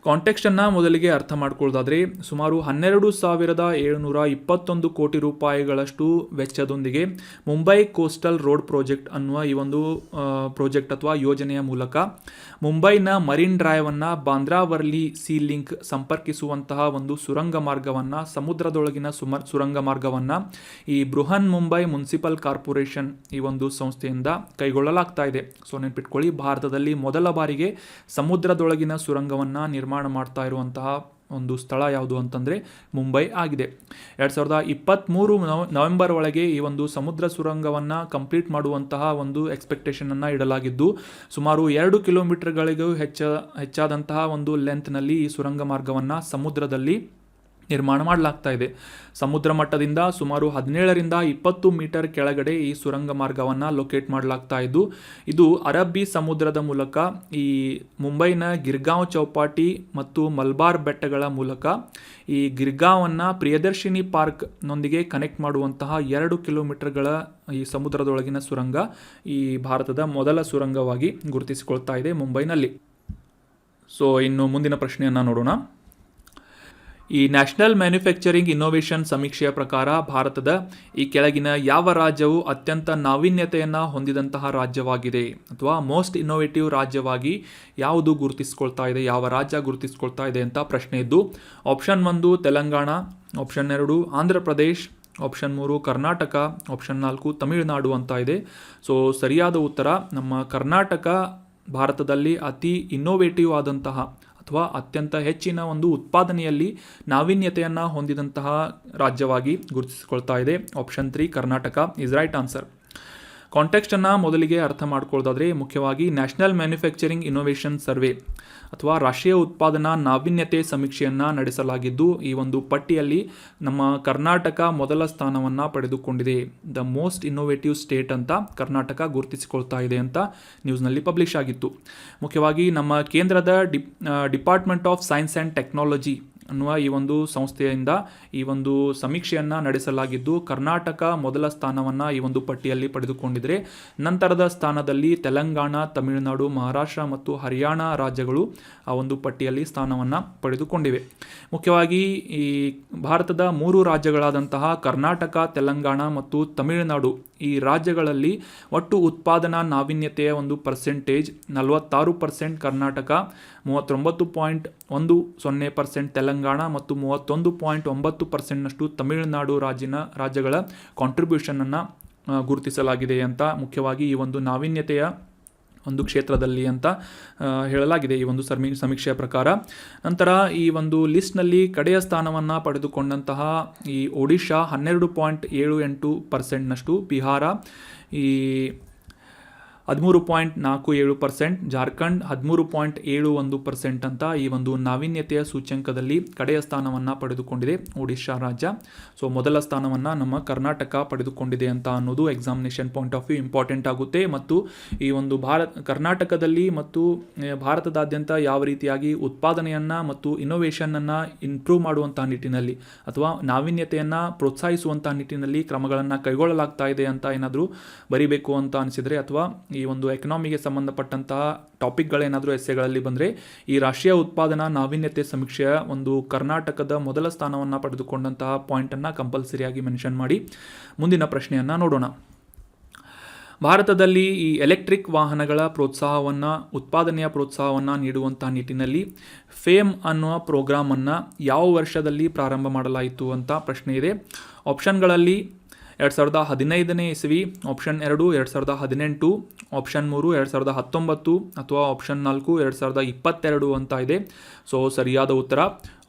ಕಾಂಟೆಕ್ಸ್ಟನ್ನು ಮೊದಲಿಗೆ ಅರ್ಥ ಮಾಡ್ಕೊಳ್ಳೋದಾದರೆ, ಸುಮಾರು 12,721 ಕೋಟಿ ರೂಪಾಯಿಗಳಷ್ಟು ವೆಚ್ಚದೊಂದಿಗೆ ಮುಂಬೈ ಕೋಸ್ಟಲ್ ರೋಡ್ ಪ್ರಾಜೆಕ್ಟ್ ಅನ್ನುವ ಈ ಒಂದು ಪ್ರಾಜೆಕ್ಟ್ ಅಥವಾ ಯೋಜನೆಯ ಮೂಲಕ ಮುಂಬೈನ ಮರೀನ್ ಡ್ರೈವನ್ನು ಬಾಂದ್ರಾ ವರ್ಲಿ ಸಿ ಲಿಂಕ್ ಸಂಪರ್ಕಿಸುವಂತಹ ಒಂದು ಸುರಂಗ ಮಾರ್ಗವನ್ನು, ಸಮುದ್ರದೊಳಗಿನ ಸುರಂಗ ಮಾರ್ಗವನ್ನು ಈ ಬೃಹನ್ ಮುಂಬೈ ಮುನ್ಸಿಪಲ್ ಕಾರ್ಪೊರೇಷನ್ ಈ ಒಂದು ಸಂಸ್ಥೆಯಿಂದ ಕೈಗೊಳ್ಳಲಾಗ್ತಾ ಇದೆ. ಸೊ ನೆನ್ಪಿಟ್ಕೊಳ್ಳಿ, ಭಾರತದಲ್ಲಿ ಮೊದಲ ಬಾರಿಗೆ ಸಮುದ್ರದೊಳಗಿನ ಸುರಂಗವನ್ನು ನಿರ್ಮಾಣ ಮಾಡ್ತಾ ಇರುವಂತಹ ಒಂದು ಸ್ಥಳ ಯಾವುದು ಅಂತಂದರೆ ಮುಂಬೈ ಆಗಿದೆ. 2023 ನವೆಂಬರ್ ಒಳಗೆ ಈ ಒಂದು ಸಮುದ್ರ ಸುರಂಗವನ್ನು ಕಂಪ್ಲೀಟ್ ಮಾಡುವಂತಹ ಒಂದು ಎಕ್ಸ್ಪೆಕ್ಟೇಷನನ್ನು ಇಡಲಾಗಿದ್ದು, ಸುಮಾರು 2 ಕಿಲೋಮೀಟರ್ಗಳಿಗೂ ಹೆಚ್ಚಾದಂತಹ ಒಂದು ಲೆಂತ್ನಲ್ಲಿ ಈ ಸುರಂಗ ಮಾರ್ಗವನ್ನು ಸಮುದ್ರದಲ್ಲಿ ನಿರ್ಮಾಣ ಮಾಡಲಾಗ್ತಾ ಇದೆ. ಸಮುದ್ರ ಮಟ್ಟದಿಂದ ಸುಮಾರು 17ರಿಂದ 20 ಮೀಟರ್ ಕೆಳಗಡೆ ಈ ಸುರಂಗ ಮಾರ್ಗವನ್ನು ಲೊಕೇಟ್ ಮಾಡಲಾಗ್ತಾ ಇದ್ದು, ಇದು ಅರಬ್ಬಿ ಸಮುದ್ರದ ಮೂಲಕ ಈ ಮುಂಬೈನ ಗಿರ್ಗಾಂವ್ ಚೌಪಾಟಿ ಮತ್ತು ಮಲ್ಬಾರ್ ಬೆಟ್ಟಗಳ ಮೂಲಕ ಈ ಗಿರ್ಗಾಂವನ್ನು ಪ್ರಿಯದರ್ಶಿನಿ ಪಾರ್ಕ್ನೊಂದಿಗೆ ಕನೆಕ್ಟ್ ಮಾಡುವಂತಹ 2 ಕಿಲೋಮೀಟರ್ಗಳ ಈ ಸಮುದ್ರದೊಳಗಿನ ಸುರಂಗ ಈ ಭಾರತದ ಮೊದಲ ಸುರಂಗವಾಗಿ ಗುರುತಿಸಿಕೊಳ್ತಾ ಇದೆ ಮುಂಬೈನಲ್ಲಿ. ಸೊ ಇನ್ನು ಮುಂದಿನ ಪ್ರಶ್ನೆಯನ್ನು ನೋಡೋಣ. ಈ ನ್ಯಾಷನಲ್ ಮ್ಯಾನುಫ್ಯಾಕ್ಚರಿಂಗ್ ಇನ್ನೋವೇಷನ್ ಸಮೀಕ್ಷೆಯ ಪ್ರಕಾರ ಭಾರತದ ಈ ಕೆಳಗಿನ ಯಾವ ರಾಜ್ಯವು ಅತ್ಯಂತ ನಾವೀನ್ಯತೆಯನ್ನು ಹೊಂದಿದಂತಹ ರಾಜ್ಯವಾಗಿದೆ ಅಥವಾ ಮೋಸ್ಟ್ ಇನ್ನೋವೇಟಿವ್ ರಾಜ್ಯವಾಗಿ ಯಾವುದು ಗುರುತಿಸ್ಕೊಳ್ತಾ ಇದೆ, ಯಾವ ರಾಜ್ಯ ಗುರುತಿಸ್ಕೊಳ್ತಾ ಇದೆ ಅಂತ ಪ್ರಶ್ನೆ ಇದ್ದು, option 1 Telangana, option 2 Andhra Pradesh, option 3 Karnataka, option 4 Tamil Nadu ಅಂತ ಇದೆ. ಸೊ ಸರಿಯಾದ ಉತ್ತರ ನಮ್ಮ ಕರ್ನಾಟಕ ಭಾರತದಲ್ಲಿ ಅತಿ ಇನ್ನೋವೇಟಿವ್ ಆದಂತಹ ಅಥವಾ ಅತ್ಯಂತ ಹೆಚ್ಚಿನ ಒಂದು ಉತ್ಪಾದನೆಯಲ್ಲಿ ನಾವೀನ್ಯತೆಯನ್ನು ಹೊಂದಿದಂತಹ ರಾಜ್ಯವಾಗಿ ಗುರುತಿಸಿಕೊಳ್ತಾ ಇದೆ. Option 3 Karnataka is right answer. ಕಾಂಟೆಕ್ಸ್ಟನ್ನು ಮೊದಲಿಗೆ ಅರ್ಥ ಮಾಡ್ಕೊಳ್ಳೋದಾದರೆ, ಮುಖ್ಯವಾಗಿ ನ್ಯಾಷನಲ್ ಮ್ಯಾನುಫ್ಯಾಕ್ಚರಿಂಗ್ ಇನ್ನೋವೇಷನ್ ಸರ್ವೆ ಅಥವಾ ರಾಷ್ಟ್ರೀಯ ಉತ್ಪಾದನಾ ನಾವೀನ್ಯತೆ ಸಮೀಕ್ಷೆಯನ್ನು ನಡೆಸಲಾಗಿದ್ದು, ಈ ಒಂದು ಪಟ್ಟಿಯಲ್ಲಿ ನಮ್ಮ ಕರ್ನಾಟಕ ಮೊದಲ ಸ್ಥಾನವನ್ನು ಪಡೆದುಕೊಂಡಿದೆ. ದ ಮೋಸ್ಟ್ ಇನ್ನೋವೇಟಿವ್ ಸ್ಟೇಟ್ ಅಂತ ಕರ್ನಾಟಕ ಗುರುತಿಸಿಕೊಳ್ತಾ ಇದೆ ಅಂತ ನ್ಯೂಸ್ನಲ್ಲಿ ಪಬ್ಲಿಷ್ ಆಗಿತ್ತು. ಮುಖ್ಯವಾಗಿ ನಮ್ಮ ಕೇಂದ್ರದ department of science and technology ಅನ್ನುವ ಈ ಒಂದು ಸಂಸ್ಥೆಯಿಂದ ಈ ಒಂದು ಸಮೀಕ್ಷೆಯನ್ನು ನಡೆಸಲಾಗಿದ್ದು, ಕರ್ನಾಟಕ ಮೊದಲ ಸ್ಥಾನವನ್ನು ಈ ಒಂದು ಪಟ್ಟಿಯಲ್ಲಿ ಪಡೆದುಕೊಂಡಿದ್ದರೆ, ನಂತರದ ಸ್ಥಾನದಲ್ಲಿ ತೆಲಂಗಾಣ, ತಮಿಳುನಾಡು, ಮಹಾರಾಷ್ಟ್ರ ಮತ್ತು ಹರಿಯಾಣ ರಾಜ್ಯಗಳು ಆ ಒಂದು ಪಟ್ಟಿಯಲ್ಲಿ ಸ್ಥಾನವನ್ನು ಪಡೆದುಕೊಂಡಿವೆ. ಮುಖ್ಯವಾಗಿ ಈ ಭಾರತದ 3 ರಾಜ್ಯಗಳಾದಂತಹ ಕರ್ನಾಟಕ, ತೆಲಂಗಾಣ ಮತ್ತು ತಮಿಳುನಾಡು ಈ ರಾಜ್ಯಗಳಲ್ಲಿ ಒಟ್ಟು ಉತ್ಪಾದನಾ ನಾವೀನ್ಯತೆಯ ಒಂದು ಪರ್ಸೆಂಟೇಜ್ 46% ಕರ್ನಾಟಕ, 39.10% ತೆಲಂಗಾಣ ಮತ್ತು 31.9%ನಷ್ಟು ತಮಿಳುನಾಡು ರಾಜ್ಯಗಳ ಕಾಂಟ್ರಿಬ್ಯೂಷನನ್ನು ಗುರುತಿಸಲಾಗಿದೆ ಅಂತ ಮುಖ್ಯವಾಗಿ ಈ ಒಂದು ನಾವೀನ್ಯತೆಯ ಒಂದು ಕ್ಷೇತ್ರದಲ್ಲಿ ಅಂತ ಹೇಳಲಾಗಿದೆ ಈ ಒಂದು ಸಮೀಕ್ಷೆಯ ಪ್ರಕಾರ. ನಂತರ ಈ ಒಂದು ಲಿಸ್ಟ್ನಲ್ಲಿ ಕಡೆಯ ಸ್ಥಾನವನ್ನು ಪಡೆದುಕೊಂಡಂತಹ ಈ ಒಡಿಶಾ 12.78%ನಷ್ಟು, ಬಿಹಾರ ಈ 13.47%, ಜಾರ್ಖಂಡ್ 13.71% ಅಂತ ಈ ಒಂದು ನಾವೀನ್ಯತೆಯ ಸೂಚ್ಯಂಕದಲ್ಲಿ ಕಡೆಯ ಸ್ಥಾನವನ್ನು ಪಡೆದುಕೊಂಡಿದೆ ಒಡಿಶಾ ರಾಜ್ಯ. ಸೊ ಮೊದಲ ಸ್ಥಾನವನ್ನು ನಮ್ಮ ಕರ್ನಾಟಕ ಪಡೆದುಕೊಂಡಿದೆ ಅಂತ ಅನ್ನೋದು examination point of view important ಆಗುತ್ತೆ. ಮತ್ತು ಈ ಒಂದು ಕರ್ನಾಟಕದಲ್ಲಿ ಮತ್ತು ಭಾರತದಾದ್ಯಂತ ಯಾವ ರೀತಿಯಾಗಿ ಉತ್ಪಾದನೆಯನ್ನು ಮತ್ತು ಇನ್ನೋವೇಷನನ್ನು ಇಂಪ್ರೂವ್ ಮಾಡುವಂಥ ನಿಟ್ಟಿನಲ್ಲಿ ಅಥವಾ ನಾವೀನ್ಯತೆಯನ್ನು ಪ್ರೋತ್ಸಾಹಿಸುವಂಥ ನಿಟ್ಟಿನಲ್ಲಿ ಕ್ರಮಗಳನ್ನು ಕೈಗೊಳ್ಳಲಾಗ್ತಾ ಇದೆ ಅಂತ ಏನಾದರೂ ಬರೀಬೇಕು ಅಂತ ಅನಿಸಿದರೆ, ಅಥವಾ ಈ ಒಂದು ಎಕನಾಮಿಗೆ ಸಂಬಂಧಪಟ್ಟಂತಹ ಟಾಪಿಕ್ಗಳೇನಾದರೂ ಎಸ್ಸೆಗಳಲ್ಲಿ ಬಂದರೆ, ಈ ರಾಷ್ಟ್ರೀಯ ಉತ್ಪಾದನಾ ನಾವೀನ್ಯತೆ ಸಮೀಕ್ಷೆಯ ಒಂದು ಕರ್ನಾಟಕದ ಮೊದಲ ಸ್ಥಾನವನ್ನು ಪಡೆದುಕೊಂಡಂತಹ ಪಾಯಿಂಟನ್ನು ಕಂಪಲ್ಸರಿಯಾಗಿ ಮೆನ್ಷನ್ ಮಾಡಿ ಮುಂದಿನ ಪ್ರಶ್ನೆಯನ್ನು ನೋಡೋಣ. ಭಾರತದಲ್ಲಿ ಈ ಎಲೆಕ್ಟ್ರಿಕ್ ವಾಹನಗಳ ಉತ್ಪಾದನೆಯ ಪ್ರೋತ್ಸಾಹವನ್ನು ನೀಡುವಂಥ ನಿಟ್ಟಿನಲ್ಲಿ ಫೇಮ್ ಅನ್ನುವ ಪ್ರೋಗ್ರಾಮನ್ನು ಯಾವ ವರ್ಷದಲ್ಲಿ ಪ್ರಾರಂಭ ಮಾಡಲಾಯಿತು ಅಂತ ಪ್ರಶ್ನೆ ಇದೆ. ಆಪ್ಷನ್ಗಳಲ್ಲಿ 2015ನೇ ಇಸವಿ, ಆಪ್ಷನ್ 2 2018, ಆಪ್ಷನ್ 3 2019 ಅಥವಾ ಆಪ್ಷನ್ 4 2022 ಅಂತ ಇದೆ. ಸೊ ಸರಿಯಾದ ಉತ್ತರ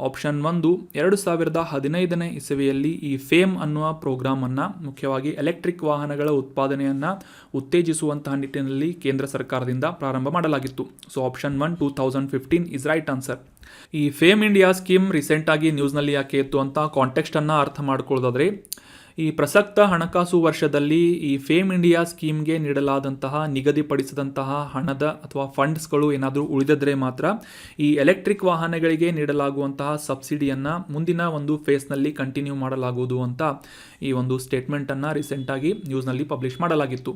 ಆಪ್ಷನ್ 1 2015ನೇ ಇಸವಿಯಲ್ಲಿ ಈ ಫೇಮ್ ಅನ್ನುವ ಪ್ರೋಗ್ರಾಮನ್ನು ಮುಖ್ಯವಾಗಿ ಎಲೆಕ್ಟ್ರಿಕ್ ವಾಹನಗಳ ಉತ್ಪಾದನೆಯನ್ನು ಉತ್ತೇಜಿಸುವಂತಹ ನಿಟ್ಟಿನಲ್ಲಿ ಕೇಂದ್ರ ಸರ್ಕಾರದಿಂದ ಪ್ರಾರಂಭ ಮಾಡಲಾಗಿತ್ತು. So option 1 2015 is right answer. ಈ ಫೇಮ್ ಇಂಡಿಯಾ ಸ್ಕೀಮ್ ರೀಸೆಂಟಾಗಿ ನ್ಯೂಸ್ನಲ್ಲಿ ಯಾಕೆ ಇತ್ತು ಅಂತ ಕಾಂಟೆಕ್ಸ್ಟನ್ನು ಅರ್ಥ ಮಾಡ್ಕೊಳ್ಳೋದಾದರೆ, ಈ ಪ್ರಸಕ್ತ ಹಣಕಾಸು ವರ್ಷದಲ್ಲಿ ಈ ಫೇಮ್ ಇಂಡಿಯಾ ಸ್ಕೀಮ್ಗೆ ನೀಡಲಾದಂತಹ ನಿಗದಿಪಡಿಸಿದಂತಹ ಹಣದ ಅಥವಾ ಫಂಡ್ಸ್ಗಳು ಏನಾದರೂ ಉಳಿದಿದ್ರೆ ಮಾತ್ರ ಈ ಎಲೆಕ್ಟ್ರಿಕ್ ವಾಹನಗಳಿಗೆ ನೀಡಲಾಗುವಂತಹ ಸಬ್ಸಿಡಿಯನ್ನು ಮುಂದಿನ ಒಂದು ಫೇಸ್ನಲ್ಲಿ ಕಂಟಿನ್ಯೂ ಮಾಡಲಾಗುವುದು ಅಂತ ಈ ಒಂದು ಸ್ಟೇಟ್ಮೆಂಟನ್ನು ರೀಸೆಂಟಾಗಿ ನ್ಯೂಸ್ನಲ್ಲಿ ಪಬ್ಲಿಷ್ ಮಾಡಲಾಗಿತ್ತು.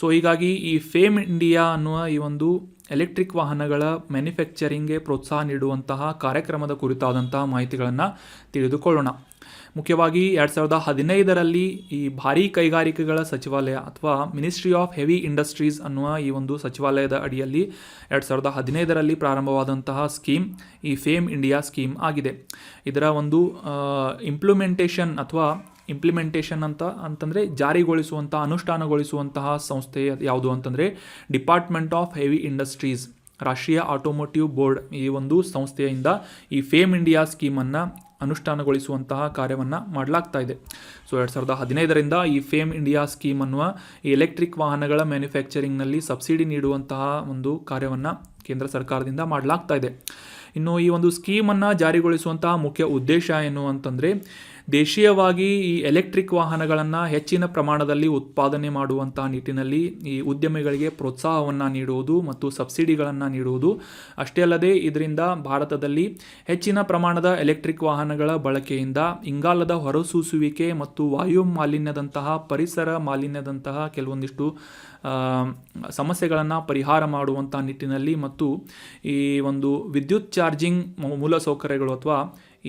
ಸೊ ಹೀಗಾಗಿ ಈ ಫೇಮ್ ಇಂಡಿಯಾ ಅನ್ನುವ ಈ ಒಂದು ಎಲೆಕ್ಟ್ರಿಕ್ ವಾಹನಗಳ ಮ್ಯಾನುಫ್ಯಾಕ್ಚರಿಂಗ್ಗೆ ಪ್ರೋತ್ಸಾಹ ನೀಡುವಂತಹ ಕಾರ್ಯಕ್ರಮದ ಕುರಿತಾದಂತಹ ಮಾಹಿತಿಗಳನ್ನು ತಿಳಿದುಕೊಳ್ಳೋಣ. ಮುಖ್ಯವಾಗಿ 2015ರಲ್ಲಿ ಈ ಭಾರೀ ಕೈಗಾರಿಕೆಗಳ ಸಚಿವಾಲಯ ಅಥವಾ ಮಿನಿಸ್ಟ್ರಿ ಆಫ್ ಹೆವಿ ಇಂಡಸ್ಟ್ರೀಸ್ ಅನ್ನುವ ಈ ಒಂದು ಸಚಿವಾಲಯದ ಅಡಿಯಲ್ಲಿ 2015ರಲ್ಲಿ ಪ್ರಾರಂಭವಾದಂತಹ ಸ್ಕೀಮ್ ಈ ಫೇಮ್ ಇಂಡಿಯಾ ಸ್ಕೀಮ್ ಆಗಿದೆ. ಇದರ ಒಂದು ಇಂಪ್ಲಿಮೆಂಟೇಷನ್ ಅಂತಂದರೆ ಜಾರಿಗೊಳಿಸುವಂಥ ಅನುಷ್ಠಾನಗೊಳಿಸುವಂತಹ ಸಂಸ್ಥೆ ಯಾವುದು ಅಂತಂದರೆ ಡಿಪಾರ್ಟ್ಮೆಂಟ್ ಆಫ್ ಹೆವಿ ಇಂಡಸ್ಟ್ರೀಸ್, ರಾಷ್ಟ್ರೀಯ ಆಟೋಮೋಟಿವ್ ಬೋರ್ಡ್ ಈ ಒಂದು ಸಂಸ್ಥೆಯಿಂದ ಈ ಫೇಮ್ ಇಂಡಿಯಾ ಸ್ಕೀಮನ್ನು ಅನುಷ್ಠಾನಗೊಳಿಸುವಂತಹ ಕಾರ್ಯವನ್ನು ಮಾಡಲಾಗ್ತಾ ಇದೆ. ಸೊ 2015ರಿಂದ ಈ ಫೇಮ್ ಇಂಡಿಯಾ ಸ್ಕೀಮ್ ಅನ್ನುವ ಈ ಎಲೆಕ್ಟ್ರಿಕ್ ವಾಹನಗಳ ಮ್ಯಾನುಫ್ಯಾಕ್ಚರಿಂಗ್ನಲ್ಲಿ ಸಬ್ಸಿಡಿ ನೀಡುವಂತಹ ಒಂದು ಕಾರ್ಯವನ್ನು ಕೇಂದ್ರ ಸರ್ಕಾರದಿಂದ ಮಾಡಲಾಗ್ತಾ ಇದೆ. ಇನ್ನು ಈ ಒಂದು ಸ್ಕೀಮನ್ನು ಜಾರಿಗೊಳಿಸುವಂತಹ ಮುಖ್ಯ ಉದ್ದೇಶ ಏನು ಅಂತಂದರೆ, ದೇಶೀಯವಾಗಿ ಈ ಎಲೆಕ್ಟ್ರಿಕ್ ವಾಹನಗಳನ್ನು ಹೆಚ್ಚಿನ ಪ್ರಮಾಣದಲ್ಲಿ ಉತ್ಪಾದನೆ ಮಾಡುವಂತಹ ನಿಟ್ಟಿನಲ್ಲಿ ಈ ಉದ್ಯಮಿಗಳಿಗೆ ಪ್ರೋತ್ಸಾಹವನ್ನು ನೀಡುವುದು ಮತ್ತು ಸಬ್ಸಿಡಿಗಳನ್ನು ನೀಡುವುದು. ಅಷ್ಟೇ ಅಲ್ಲದೆ ಇದರಿಂದ ಭಾರತದಲ್ಲಿ ಹೆಚ್ಚಿನ ಪ್ರಮಾಣದ ಎಲೆಕ್ಟ್ರಿಕ್ ವಾಹನಗಳ ಬಳಕೆಯಿಂದ ಇಂಗಾಲದ ಹೊರಸೂಸುವಿಕೆ ಮತ್ತು ವಾಯು ಮಾಲಿನ್ಯದಂತಹ ಪರಿಸರ ಮಾಲಿನ್ಯದಂತಹ ಕೆಲವೊಂದಿಷ್ಟು ಸಮಸ್ಯೆಗಳನ್ನು ಪರಿಹಾರ ಮಾಡುವಂಥ ನಿಟ್ಟಿನಲ್ಲಿ ಮತ್ತು ಈ ಒಂದು ವಿದ್ಯುತ್ ಚಾರ್ಜಿಂಗ್ ಮೂಲಸೌಕರ್ಯಗಳು ಅಥವಾ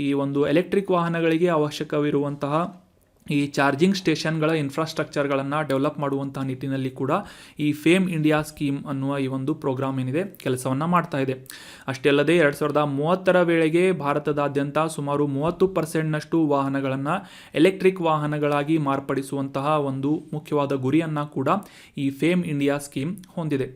ಈ ಒಂದು ಎಲೆಕ್ಟ್ರಿಕ್ ವಾಹನಗಳಿಗೆ ಅವಶ್ಯಕವಿರುವಂತಹ ಈ ಚಾರ್ಜಿಂಗ್ ಸ್ಟೇಷನ್ಗಳ ಇನ್ಫ್ರಾಸ್ಟ್ರಕ್ಚರ್ಗಳನ್ನು ಡೆವಲಪ್ ಮಾಡುವಂಥ ನಿಟ್ಟಿನಲ್ಲಿ ಕೂಡ ಈ ಫೇಮ್ ಇಂಡಿಯಾ ಸ್ಕೀಮ್ ಅನ್ನುವ ಈ ಒಂದು ಪ್ರೋಗ್ರಾಮ್ ಏನಿದೆ ಕೆಲಸವನ್ನು ಮಾಡ್ತಾ ಇದೆ. ಅಷ್ಟೇ ಅಲ್ಲದೆ 2030 ವೇಳೆಗೆ ಭಾರತದಾದ್ಯಂತ ಸುಮಾರು 30% ವಾಹನಗಳನ್ನು ಎಲೆಕ್ಟ್ರಿಕ್ ವಾಹನಗಳಾಗಿ ಮಾರ್ಪಡಿಸುವಂತಹ ಒಂದು ಮುಖ್ಯವಾದ ಗುರಿಯನ್ನು ಕೂಡ ಈ ಫೇಮ್ ಇಂಡಿಯಾ ಸ್ಕೀಮ್ ಹೊಂದಿದೆ.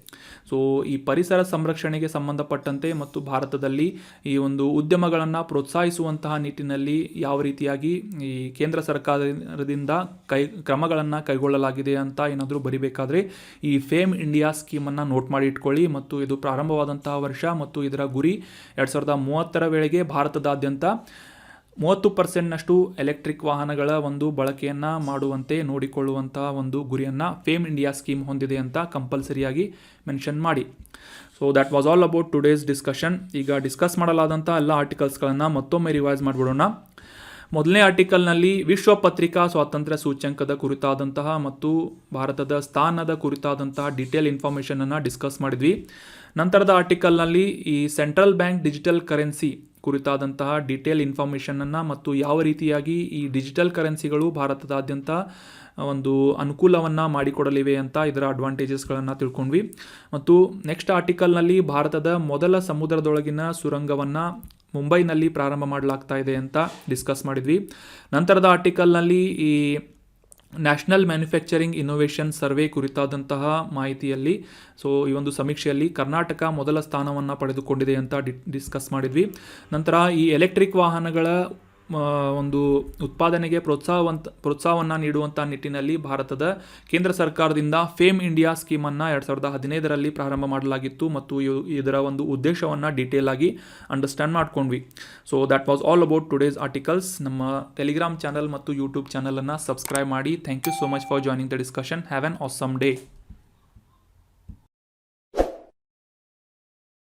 ಸೊ ಈ ಪರಿಸರ ಸಂರಕ್ಷಣೆಗೆ ಸಂಬಂಧಪಟ್ಟಂತೆ ಮತ್ತು ಭಾರತದಲ್ಲಿ ಈ ಒಂದು ಉದ್ಯಮಗಳನ್ನು ಪ್ರೋತ್ಸಾಹಿಸುವಂತಹ ನಿಟ್ಟಿನಲ್ಲಿ ಯಾವ ರೀತಿಯಾಗಿ ಈ ಕೇಂದ್ರ ಸರ್ಕಾರದಿಂದ ಕ್ರಮಗಳನ್ನು ಕೈಗೊಳ್ಳಲಾಗಿದೆ ಅಂತ ಏನಾದರೂ ಬರಿಬೇಕಾದ್ರೆ ಈ ಫೇಮ್ ಇಂಡಿಯಾ ಸ್ಕೀಮನ್ನು ನೋಟ್ ಮಾಡಿ ಇಟ್ಕೊಳ್ಳಿ. ಮತ್ತು ಇದು ಪ್ರಾರಂಭವಾದಂತಹ ವರ್ಷ ಮತ್ತು ಇದರ ಗುರಿ 2030 ವೇಳೆಗೆ ಭಾರತದಾದ್ಯಂತ 30% ಎಲೆಕ್ಟ್ರಿಕ್ ವಾಹನಗಳ ಒಂದು ಬಳಕೆಯನ್ನು ಮಾಡುವಂತೆ ನೋಡಿಕೊಳ್ಳುವಂತಹ ಒಂದು ಗುರಿಯನ್ನು ಫೇಮ್ ಇಂಡಿಯಾ ಸ್ಕೀಮ್ ಹೊಂದಿದೆ ಅಂತ ಕಂಪಲ್ಸರಿಯಾಗಿ ಮೆನ್ಷನ್ ಮಾಡಿ. So that was all about today's discussion. ಈಗ ಡಿಸ್ಕಸ್ ಮಾಡಲಾದಂಥ ಎಲ್ಲ ಆರ್ಟಿಕಲ್ಸ್ಗಳನ್ನು ಮತ್ತೊಮ್ಮೆ ರಿವೈಸ್ ಮಾಡಿಬಿಡೋಣ. ಮೊದಲನೇ ಆರ್ಟಿಕಲ್ನಲ್ಲಿ ವಿಶ್ವ ಪತ್ರಿಕಾ ಸ್ವಾತಂತ್ರ್ಯ ಸೂಚ್ಯಂಕದ ಕುರಿತಾದಂತಹ ಮತ್ತು ಭಾರತದ ಸ್ಥಾನದ ಕುರಿತಾದಂತಹ ಡೀಟೇಲ್ ಇನ್ಫಾರ್ಮೇಷನನ್ನು ಡಿಸ್ಕಸ್ ಮಾಡಿದ್ವಿ. ನಂತರದ ಆರ್ಟಿಕಲ್ನಲ್ಲಿ ಈ ಸೆಂಟ್ರಲ್ ಬ್ಯಾಂಕ್ ಡಿಜಿಟಲ್ ಕರೆನ್ಸಿ ಕುರಿತಾದಂತಹ ಡೀಟೇಲ್ ಇನ್ಫಾರ್ಮೇಷನನ್ನು ಮತ್ತು ಯಾವ ರೀತಿಯಾಗಿ ಈ ಡಿಜಿಟಲ್ ಕರೆನ್ಸಿಗಳು ಭಾರತದಾದ್ಯಂತ ಒಂದು ಅನುಕೂಲವನ್ನು ಮಾಡಿಕೊಡಲಿವೆ ಅಂತ ಇದರ ಅಡ್ವಾಂಟೇಜಸ್ಗಳನ್ನು ತಿಳ್ಕೊಂಡ್ವಿ. ಮತ್ತು ನೆಕ್ಸ್ಟ್ ಆರ್ಟಿಕಲ್ನಲ್ಲಿ ಭಾರತದ ಮೊದಲ ಸಮುದ್ರದೊಳಗಿನ ಸುರಂಗವನ್ನು ಮುಂಬೈನಲ್ಲಿ ಪ್ರಾರಂಭ ಮಾಡಲಾಗ್ತಾ ಇದೆ ಅಂತ ಡಿಸ್ಕಸ್ ಮಾಡಿದ್ವಿ. ನಂತರದ ಆರ್ಟಿಕಲ್ನಲ್ಲಿ ಈ ನ್ಯಾಷನಲ್ ಮ್ಯಾನುಫ್ಯಾಕ್ಚರಿಂಗ್ ಇನ್ನೋವೇಷನ್ ಸರ್ವೆ ಕುರಿತಾದಂತಹ ಮಾಹಿತಿಯಲ್ಲಿ ಈ ಒಂದು ಸಮೀಕ್ಷೆಯಲ್ಲಿ ಕರ್ನಾಟಕ ಮೊದಲ ಸ್ಥಾನವನ್ನು ಪಡೆದುಕೊಂಡಿದೆ ಅಂತ ಡಿಸ್ಕಸ್ ಮಾಡಿದ್ವಿ. ನಂತರ ಈ ಎಲೆಕ್ಟ್ರಿಕ್ ವಾಹನಗಳ ಒಂದು ಉತ್ಪಾದನೆಗೆ ಪ್ರೋತ್ಸಾಹವನ್ನು ನೀಡುವಂಥ ನಿಟ್ಟಿನಲ್ಲಿ ಭಾರತದ ಕೇಂದ್ರ ಸರ್ಕಾರದಿಂದ ಫೇಮ್ ಇಂಡಿಯಾ ಸ್ಕೀಮನ್ನು 2015ರಲ್ಲಿ ಪ್ರಾರಂಭ ಮಾಡಲಾಗಿತ್ತು ಮತ್ತು ಇದರ ಒಂದು ಉದ್ದೇಶವನ್ನು ಡೀಟೇಲ್ ಆಗಿ ಅಂಡರ್ಸ್ಟ್ಯಾಂಡ್ ಮಾಡ್ಕೊಂಡ್ವಿ. So that was all about today's articles. ನಮ್ಮ ಟೆಲಿಗ್ರಾಮ್ ಚಾನಲ್ ಮತ್ತು ಯೂಟ್ಯೂಬ್ ಚಾನಲನ್ನು ಸಬ್ಸ್ಕ್ರೈಬ್ ಮಾಡಿ. Thank you so much for joining the discussion. Have an awesome day.